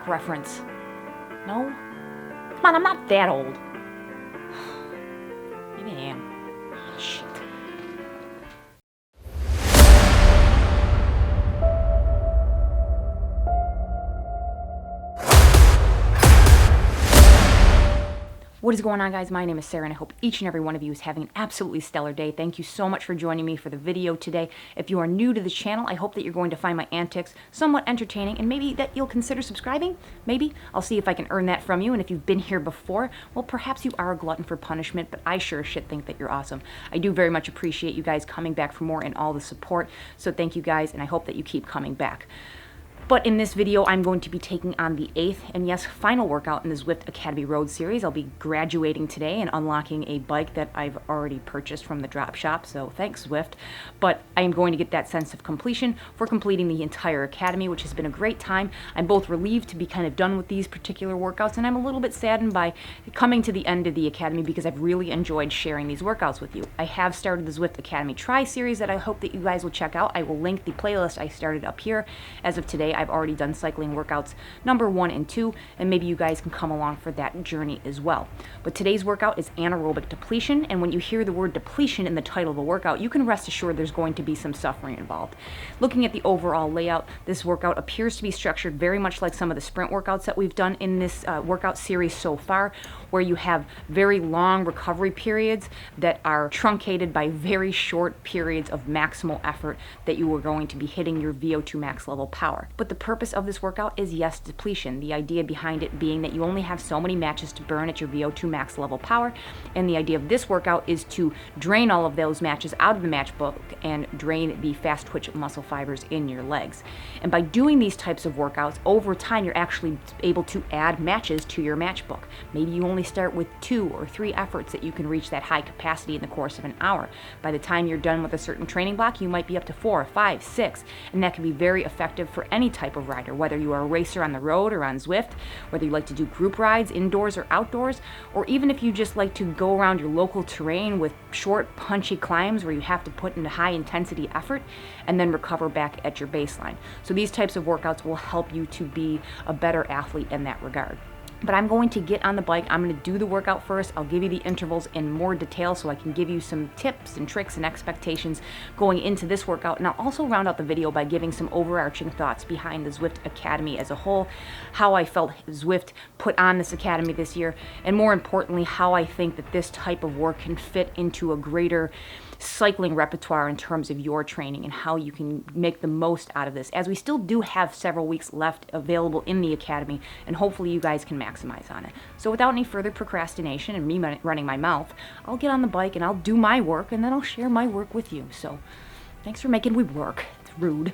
Trek reference. No? Come on, I'm not that old. Maybe I am. Oh, shit. What is going on, guys? My name is Sarah, and I hope each and every one of you is having an absolutely stellar day. Thank you so much for joining me for the video today. If you are new to the channel, I hope that you're going to find my antics somewhat entertaining, and maybe that you'll consider subscribing. Maybe. I'll see if I can earn that from you, and if you've been here before, well, perhaps you are a glutton for punishment, but I sure as shit think that you're awesome. I do very much appreciate you guys coming back for more and all the support, so thank you guys, and I hope that you keep coming back. But in this video, I'm going to be taking on the 8th and yes, final workout in the Zwift Academy Road series. I'll be graduating today and unlocking a bike that I've already purchased from the drop shop, so thanks Zwift. But I am going to get that sense of completion for completing the entire academy, which has been a great time. I'm both relieved to be kind of done with these particular workouts, and I'm a little bit saddened by coming to the end of the academy because I've really enjoyed sharing these workouts with you. I have started the Zwift Academy Try series that I hope that you guys will check out. I will link the playlist I started up here. As of today, I've already done cycling workouts number 1 and 2, and maybe you guys can come along for that journey as well. But today's workout is anaerobic depletion, and when you hear the word depletion in the title of a workout, you can rest assured there's going to be some suffering involved. Looking at the overall layout, this workout appears to be structured very much like some of the sprint workouts that we've done in this workout series so far, where you have very long recovery periods that are truncated by very short periods of maximal effort that you are going to be hitting your VO2 max level power. But the purpose of this workout is, yes, depletion. The idea behind it being that you only have so many matches to burn at your VO2 max level power, and the idea of this workout is to drain all of those matches out of the matchbook and drain the fast twitch muscle fibers in your legs. And by doing these types of workouts, over time you're actually able to add matches to your matchbook. Maybe you only start with 2 or 3 efforts that you can reach that high capacity in the course of an hour. By the time you're done with a certain training block, you might be up to 4, 5, 6, and that can be very effective for any type of rider, whether you are a racer on the road or on Zwift, whether you like to do group rides indoors or outdoors, or even if you just like to go around your local terrain with short, punchy climbs where you have to put in a high intensity effort and then recover back at your baseline. So these types of workouts will help you to be a better athlete in that regard. But I'm going to get on the bike. I'm going to do the workout first. I'll give you the intervals in more detail so I can give you some tips and tricks and expectations going into this workout. And I'll also round out the video by giving some overarching thoughts behind the Zwift Academy as a whole, how I felt Zwift put on this academy this year, and more importantly, how I think that this type of work can fit into a greater cycling repertoire in terms of your training and how you can make the most out of this, as we still do have several weeks left available in the academy, and hopefully you guys can maximize on it. So without any further procrastination and me running my mouth, I'll get on the bike and I'll do my work, and then I'll share my work with you. So thanks for making me work. It's rude.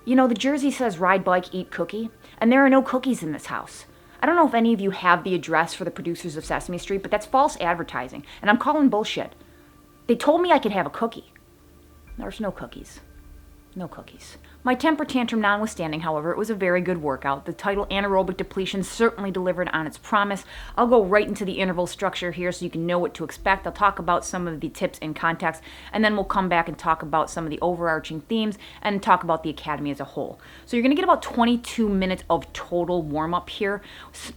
You know, the jersey says ride bike, eat cookie, and there are no cookies in this house. I don't know if any of you have the address for the producers of Sesame Street, but that's false advertising, and I'm calling bullshit. They told me I could have a cookie. There's no cookies. No cookies. My temper tantrum notwithstanding, however, it was a very good workout. The title Anaerobic Depletion certainly delivered on its promise. I'll go right into the interval structure here so you can know what to expect. I'll talk about some of the tips and context, and then we'll come back and talk about some of the overarching themes and talk about the academy as a whole. So you're going to get about 22 minutes of total warm-up here,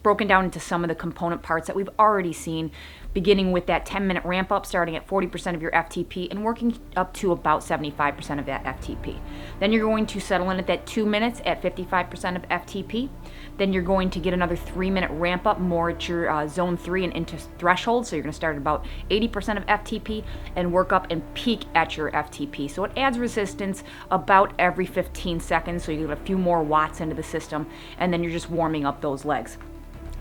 broken down into some of the component parts that we've already seen, beginning with that 10-minute ramp up, starting at 40% of your FTP and working up to about 75% of that FTP. Then you're going to settle in at that 2 minutes at 55% of FTP. Then you're going to get another 3-minute ramp up more at your zone 3 and into threshold. So you're going to start at about 80% of FTP and work up and peak at your FTP. So it adds resistance about every 15 seconds. So you get a few more watts into the system, and then you're just warming up those legs.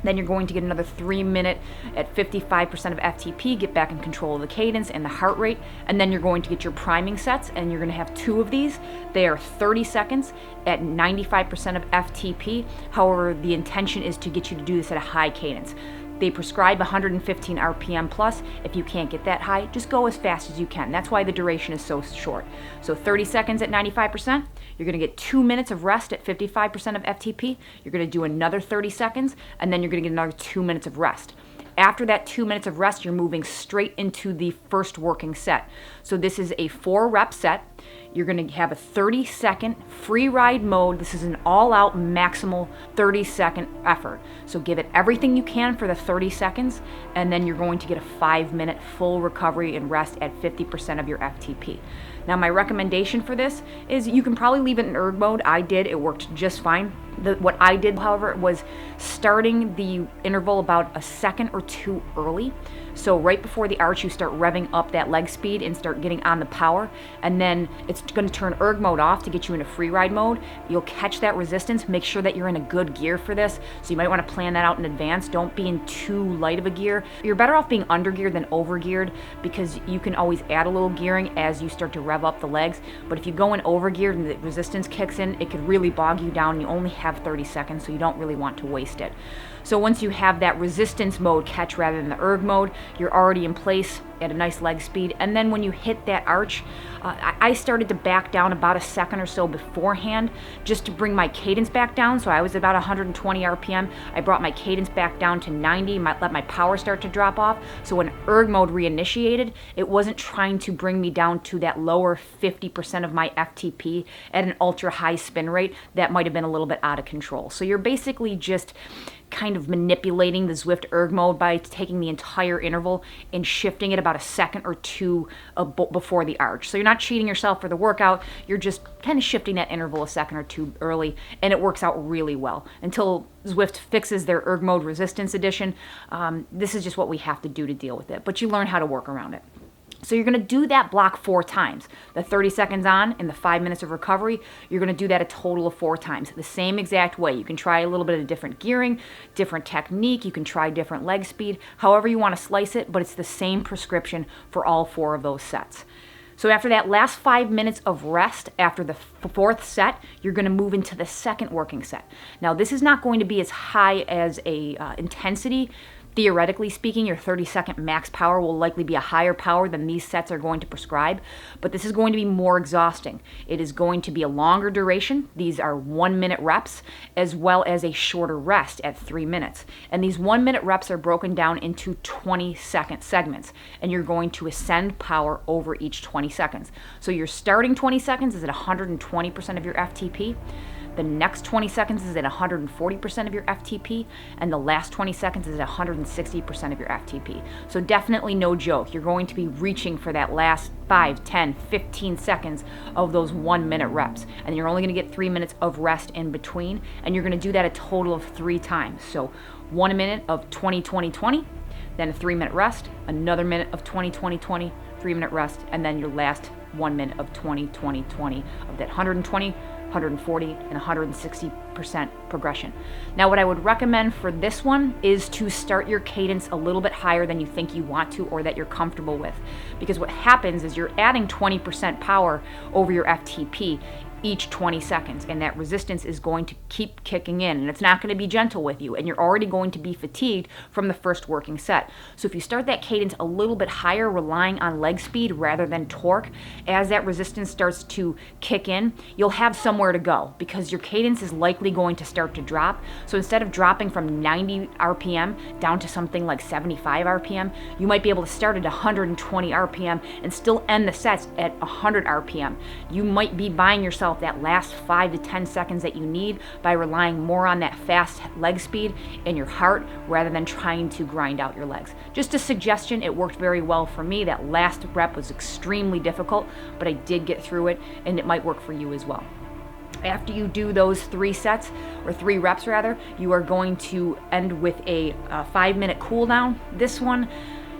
Then you're going to get another 3 minute at 55% of FTP, get back in control of the cadence and the heart rate. And then you're going to get your priming sets, and you're going to have 2 of these. They are 30 seconds at 95% of FTP. However, the intention is to get you to do this at a high cadence. They prescribe 115 RPM plus. If you can't get that high, just go as fast as you can. That's why the duration is so short. So 30 seconds at 95%. You're going to get 2 minutes of rest at 55% of FTP. You're going to do another 30 seconds, and then you're going to get another 2 minutes of rest. After that 2 minutes of rest, you're moving straight into the first working set. So this is a 4-rep set. You're going to have a 30-second free ride mode. This is an all-out maximal 30-second effort. So give it everything you can for the 30 seconds, and then you're going to get a 5-minute full recovery and rest at 50% of your FTP. Now, my recommendation for this is you can probably leave it in erg mode. I did. It worked just fine. What I did, however, was starting the interval about a second or two early. So right before the arch, you start revving up that leg speed and start getting on the power. And then it's going to turn erg mode off to get you into free ride mode. You'll catch that resistance. Make sure that you're in a good gear for this. So you might want to plan that out in advance. Don't be in too light of a gear. You're better off being under geared than over geared, because you can always add a little gearing as you start to rev up the legs. But if you go in over geared and the resistance kicks in, it could really bog you down. You only have 30 seconds, so you don't really want to waste it. So once you have that resistance mode catch rather than the erg mode, you're already in place at a nice leg speed. And then when you hit that arch, I started to back down about a second or so beforehand just to bring my cadence back down. So I was about 120 RPM. I brought my cadence back down to 90, let my power start to drop off. So when erg mode reinitiated, it wasn't trying to bring me down to that lower 50% of my FTP at an ultra high spin rate. That might have been a little bit out of control. So you're basically just kind of manipulating the Zwift erg mode by taking the entire interval and shifting it about a second or two before the arch. So you're not cheating yourself for the workout, you're just kind of shifting that interval a second or two early, and it works out really well. Until Zwift fixes their erg mode resistance edition, this is just what we have to do to deal with it, but you learn how to work around it. So you're going to do that block 4 times. The 30 seconds on and the 5 minutes of recovery, you're going to do that a total of 4 times. The same exact way. You can try a little bit of different gearing, different technique. You can try different leg speed, however you want to slice it, but it's the same prescription for all 4 of those sets. So after that last 5 minutes of rest, after the 4th set, you're going to move into the second working set. Now, this is not going to be as high as a intensity. Theoretically speaking, your 30-second max power will likely be a higher power than these sets are going to prescribe, but this is going to be more exhausting. It is going to be a longer duration. These are 1-minute reps, as well as a shorter rest at 3 minutes. And these 1-minute reps are broken down into 20-second segments, and you're going to ascend power over each 20 seconds. So your starting 20 seconds is at 120% of your FTP. The next 20 seconds is at 140% of your FTP, and the last 20 seconds is at 160% of your FTP. So definitely no joke. You're going to be reaching for that last 5, 10, 15 seconds of those 1-minute reps, and you're only going to get 3 minutes of rest in between, and you're going to do that a total of 3 times. So 1 minute of 20-20-20, then a 3-minute rest, another minute of 20-20-20, 3-minute rest, and then your last 1 minute of 20-20-20 of that 120, 140, and 160% progression. Now, what I would recommend for this one is to start your cadence a little bit higher than you think you want to or that you're comfortable with. Because what happens is you're adding 20% power over your FTP each 20 seconds, and that resistance is going to keep kicking in, and it's not going to be gentle with you, and you're already going to be fatigued from the first working set. So if you start that cadence a little bit higher, relying on leg speed rather than torque, as that resistance starts to kick in, you'll have somewhere to go, because your cadence is likely going to start to drop. So instead of dropping from 90 RPM down to something like 75 RPM, you might be able to start at 120 RPM and still end the sets at 100 RPM. You might be buying yourself that last 5 to 10 seconds that you need by relying more on that fast leg speed and your heart rather than trying to grind out your legs. Just a suggestion, it worked very well for me. That last rep was extremely difficult, but I did get through it, and it might work for you as well. After you do those 3 sets, or 3 reps rather, you are going to end with a 5-minute cool down. This one,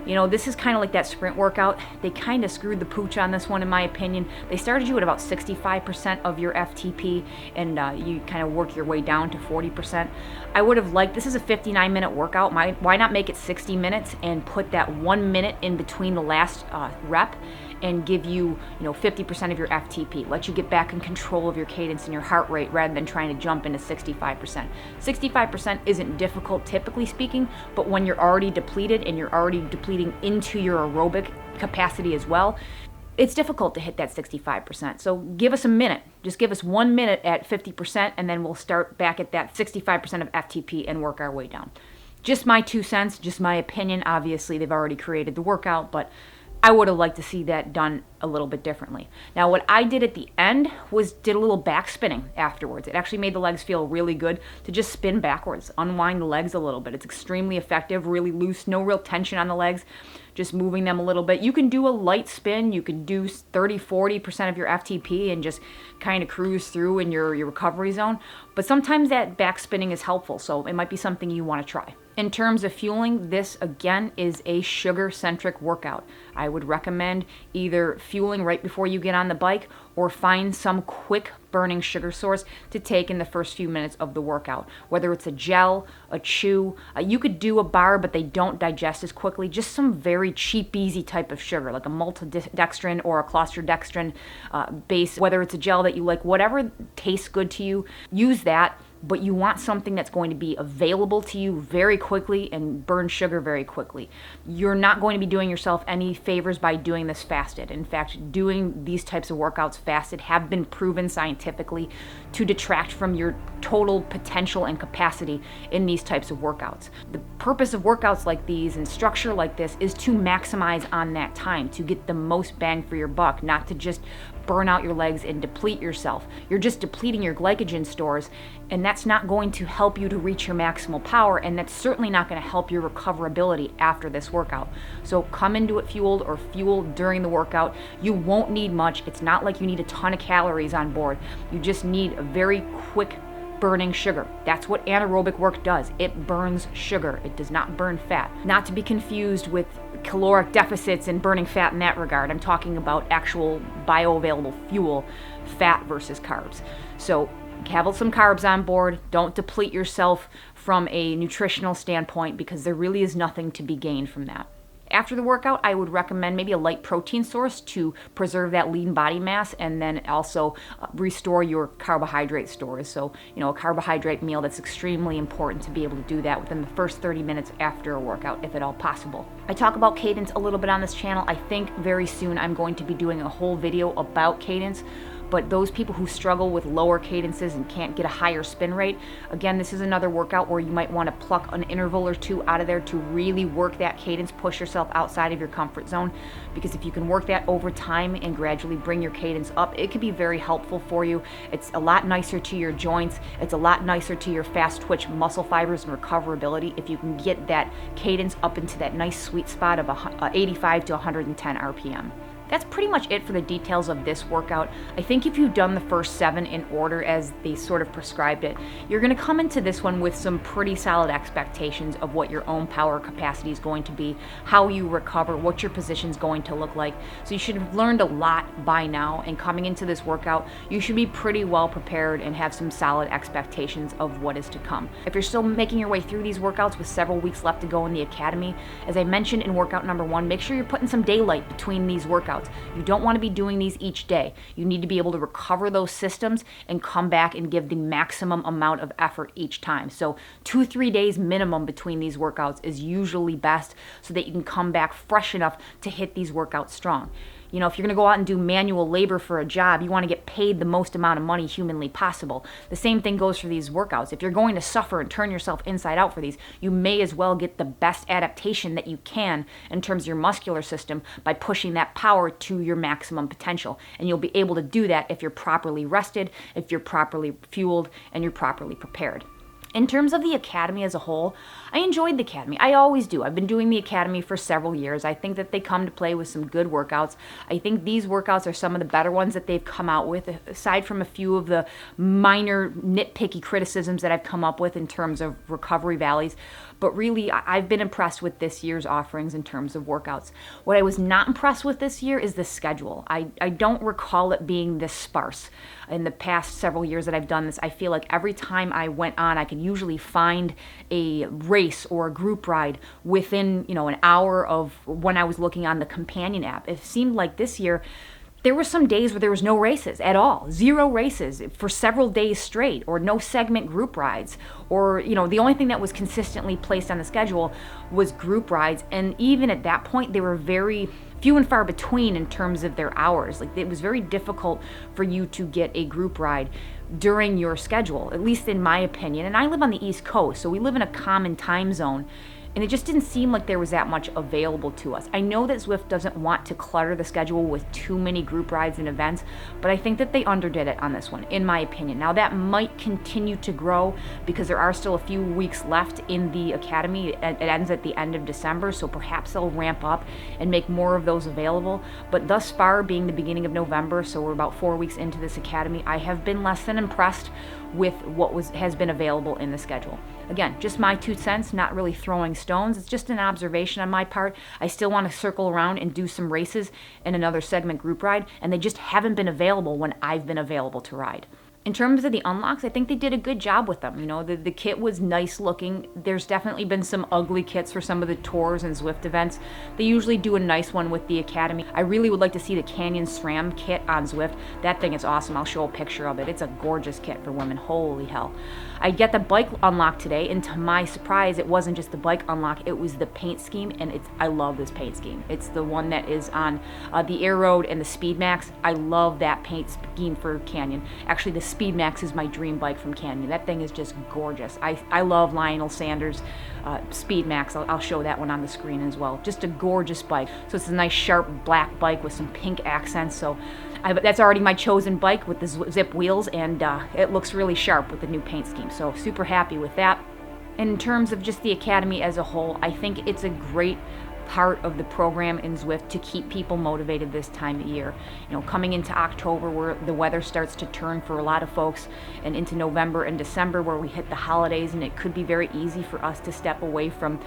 You know, this is kind of like that sprint workout. They kind of screwed the pooch on this one, in my opinion. They started you at about 65% of your FTP, and you kind of work your way down to 40%. I would have liked, this is a 59-minute workout. Why not make it 60 minutes and put that 1 minute in between the last rep and give you, 50% of your FTP. Let you get back in control of your cadence and your heart rate rather than trying to jump into 65%. 65% isn't difficult, typically speaking, but when you're already depleted and you're already depleting into your aerobic capacity as well, it's difficult to hit that 65%. So give us a minute. Just give us 1 minute at 50%, and then we'll start back at that 65% of FTP and work our way down. Just my 2 cents, just my opinion. Obviously, they've already created the workout, but I would have liked to see that done a little bit differently. Now, what I did at the end was did a little back spinning afterwards. It actually made the legs feel really good to just spin backwards, unwind the legs a little bit. It's extremely effective, really loose, no real tension on the legs, just moving them a little bit. You can do a light spin. You can do 30-40% of your FTP and just kind of cruise through in your recovery zone. But sometimes that back spinning is helpful, so it might be something you want to try. In terms of fueling, this again is a sugar-centric workout. I would recommend either fueling right before you get on the bike or find some quick burning sugar source to take in the first few minutes of the workout. Whether it's a gel, a chew, you could do a bar, but they don't digest as quickly. Just some very cheap, easy type of sugar, like a maltodextrin or a clostridextrin base. Whether it's a gel that you like, whatever tastes good to you, use that. But you want something that's going to be available to you very quickly and burn sugar very quickly. You're not going to be doing yourself any favors by doing this fasted. In fact, doing these types of workouts fasted have been proven scientifically to detract from your total potential and capacity in these types of workouts. The purpose of workouts like these and structure like this is to maximize on that time, to get the most bang for your buck, not to just burn out your legs and deplete yourself. You're just depleting your glycogen stores, and that's not going to help you to reach your maximal power, and that's certainly not going to help your recoverability after this workout. So come into it fueled or fuel during the workout. You won't need much. It's not like you need a ton of calories on board. You just need a very quick burning sugar. That's what anaerobic work does. It burns sugar. It does not burn fat. Not to be confused with caloric deficits and burning fat in that regard. I'm talking about actual bioavailable fuel, fat versus carbs. So have some carbs on board. Don't deplete yourself from a nutritional standpoint, because there really is nothing to be gained from that. After the workout, I would recommend maybe a light protein source to preserve that lean body mass, and then also restore your carbohydrate stores. So, a carbohydrate meal, that's extremely important to be able to do that within the first 30 minutes after a workout, if at all possible. I talk about cadence a little bit on this channel. I think very soon I'm going to be doing a whole video about cadence. But those people who struggle with lower cadences and can't get a higher spin rate, again, this is another workout where you might want to pluck an interval or two out of there to really work that cadence, push yourself outside of your comfort zone. Because if you can work that over time and gradually bring your cadence up, it can be very helpful for you. It's a lot nicer to your joints. It's a lot nicer to your fast twitch muscle fibers and recoverability if you can get that cadence up into that nice sweet spot of 85 to 110 RPM. That's pretty much it for the details of this workout. I think if you've done the first 7 in order as they sort of prescribed it, you're going to come into this one with some pretty solid expectations of what your own power capacity is going to be, how you recover, what your position is going to look like. So you should have learned a lot by now, and coming into this workout, you should be pretty well prepared and have some solid expectations of what is to come. If you're still making your way through these workouts with several weeks left to go in the academy, as I mentioned in workout number 1, make sure you're putting some daylight between these workouts. You don't want to be doing these each day. You need to be able to recover those systems and come back and give the maximum amount of effort each time. So 2-3 days minimum between these workouts is usually best, so that you can come back fresh enough to hit these workouts strong. If you're going to go out and do manual labor for a job, you want to get paid the most amount of money humanly possible. The same thing goes for these workouts. If you're going to suffer and turn yourself inside out for these, you may as well get the best adaptation that you can in terms of your muscular system by pushing that power to your maximum potential. And you'll be able to do that if you're properly rested, if you're properly fueled, and you're properly prepared. In terms of the Academy as a whole, I enjoyed the Academy. I always do. I've been doing the Academy for several years. I think that they come to play with some good workouts. I think these workouts are some of the better ones that they've come out with, aside from a few of the minor nitpicky criticisms that I've come up with in terms of recovery valleys. But really, I've been impressed with this year's offerings in terms of workouts. What I was not impressed with this year is the schedule. I don't recall it being this sparse. In the past several years that I've done this, I feel like every time I went on, I could usually find a race or a group ride within, an hour of when I was looking on the companion app. It seemed like this year, there were some days where there was no races at all, 0 races for several days straight, or no segment group rides, or, the only thing that was consistently placed on the schedule was group rides. And even at that point, they were very few and far between in terms of their hours. Like, it was very difficult for you to get a group ride during your schedule, at least in my opinion. And I live on the East Coast, so we live in a common time zone. And it just didn't seem like there was that much available to us. I know that Zwift doesn't want to clutter the schedule with too many group rides and events, but I think that they underdid it on this one, in my opinion. Now, that might continue to grow because there are still a few weeks left in the academy. It ends at the end of December, so perhaps they'll ramp up and make more of those available. But thus far, being the beginning of November, so we're about 4 weeks into this academy, I have been less than impressed with what has been available in the schedule. Again, just my 2 cents, not really throwing stones. It's just an observation on my part. I still want to circle around and do some races and another segment group ride, and they just haven't been available when I've been available to ride. In terms of the unlocks, I think they did a good job with them. The kit was nice looking. There's definitely been some ugly kits for some of the tours and Zwift events. They usually do a nice one with the Academy. I really would like to see the Canyon SRAM kit on Zwift. That thing is awesome. I'll show a picture of it. It's a gorgeous kit for women. Holy hell. I get the bike unlock today, and to my surprise, it wasn't just the bike unlock, it was the paint scheme, and I love this paint scheme. It's the one that is on the Air Road and the Speed Max. I love that paint scheme for Canyon. Actually, the Speed Max is my dream bike from Canyon. That thing is just gorgeous. I love Lionel Sanders' Speed Max. I'll show that one on the screen as well. Just a gorgeous bike. So it's a nice sharp black bike with some pink accents. So that's already my chosen bike with the zip wheels, and it looks really sharp with the new paint scheme. So super happy with that. And in terms of just the Academy as a whole, I think it's a great part of the program in Zwift to keep people motivated this time of year. Coming into October, where the weather starts to turn for a lot of folks, and into November and December, where we hit the holidays, and it could be very easy for us to step away from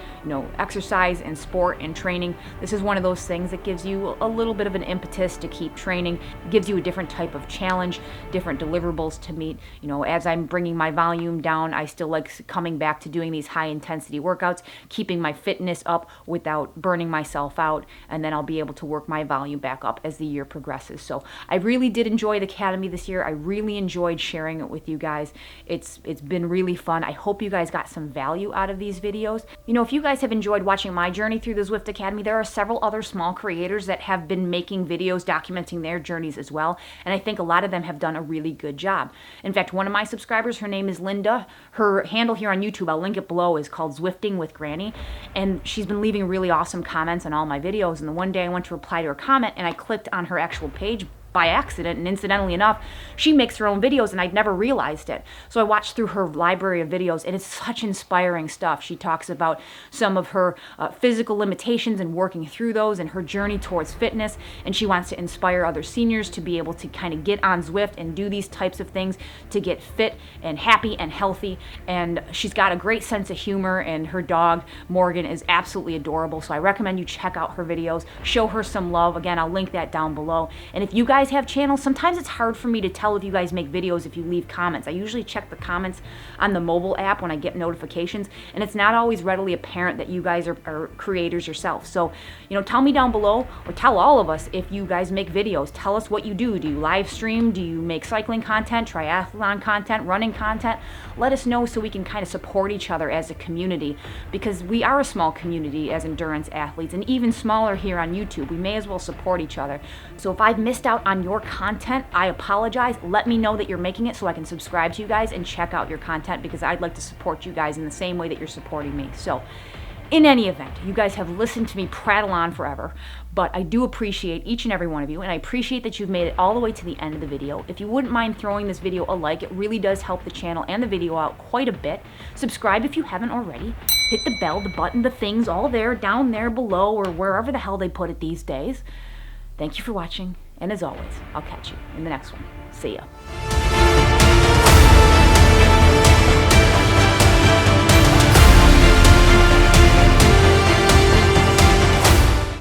exercise and sport and training. This is one of those things that gives you a little bit of an impetus to keep training, gives you a different type of challenge, different deliverables to meet. As I'm bringing my volume down, I still like coming back to doing these high intensity workouts, keeping my fitness up without burning myself out, and then I'll be able to work my volume back up as the year progresses. So I really did enjoy the Academy this year. I really enjoyed sharing it with you guys. It's been really fun. I hope you guys got some value out of these videos. If you guys have enjoyed watching my journey through the Zwift Academy, there are several other small creators that have been making videos documenting their journeys as well, and I think a lot of them have done a really good job. In fact, one of my subscribers, her name is Linda. Her handle here on YouTube, I'll link it below, is called Zwifting with Granny, and she's been leaving really awesome comments on all my videos. And the one day I went to reply to her comment, and I clicked on her actual page by accident, and incidentally enough, she makes her own videos, and I'd never realized it. So I watched through her library of videos, and it's such inspiring stuff. She talks about some of her physical limitations and working through those, and her journey towards fitness, and she wants to inspire other seniors to be able to kind of get on Zwift and do these types of things to get fit and happy and healthy. And she's got a great sense of humor, and her dog Morgan is absolutely adorable. So I recommend you check out her videos, show her some love. Again, I'll link that down below. And if you guys have channels, sometimes it's hard for me to tell if you guys make videos if you leave comments. I usually check the comments on the mobile app when I get notifications, and it's not always readily apparent that you guys are creators yourself. So, tell me down below, or tell all of us if you guys make videos. Tell us what you do. Do you live stream? Do you make cycling content, triathlon content, running content? Let us know so we can kind of support each other as a community, because we are a small community as endurance athletes, and even smaller here on YouTube. We may as well support each other. So if I've missed out on your content, I apologize. Let me know that you're making it so I can subscribe to you guys and check out your content, because I'd like to support you guys in the same way that you're supporting me. So in any event, you guys have listened to me prattle on forever, but I do appreciate each and every one of you, and I appreciate that you've made it all the way to the end of the video. If you wouldn't mind throwing this video a like, it really does help the channel and the video out quite a bit. Subscribe if you haven't already. Hit the bell, the button, the things, all there, down there below, or wherever the hell they put it these days. Thank you for watching, and as always, I'll catch you in the next one. See ya.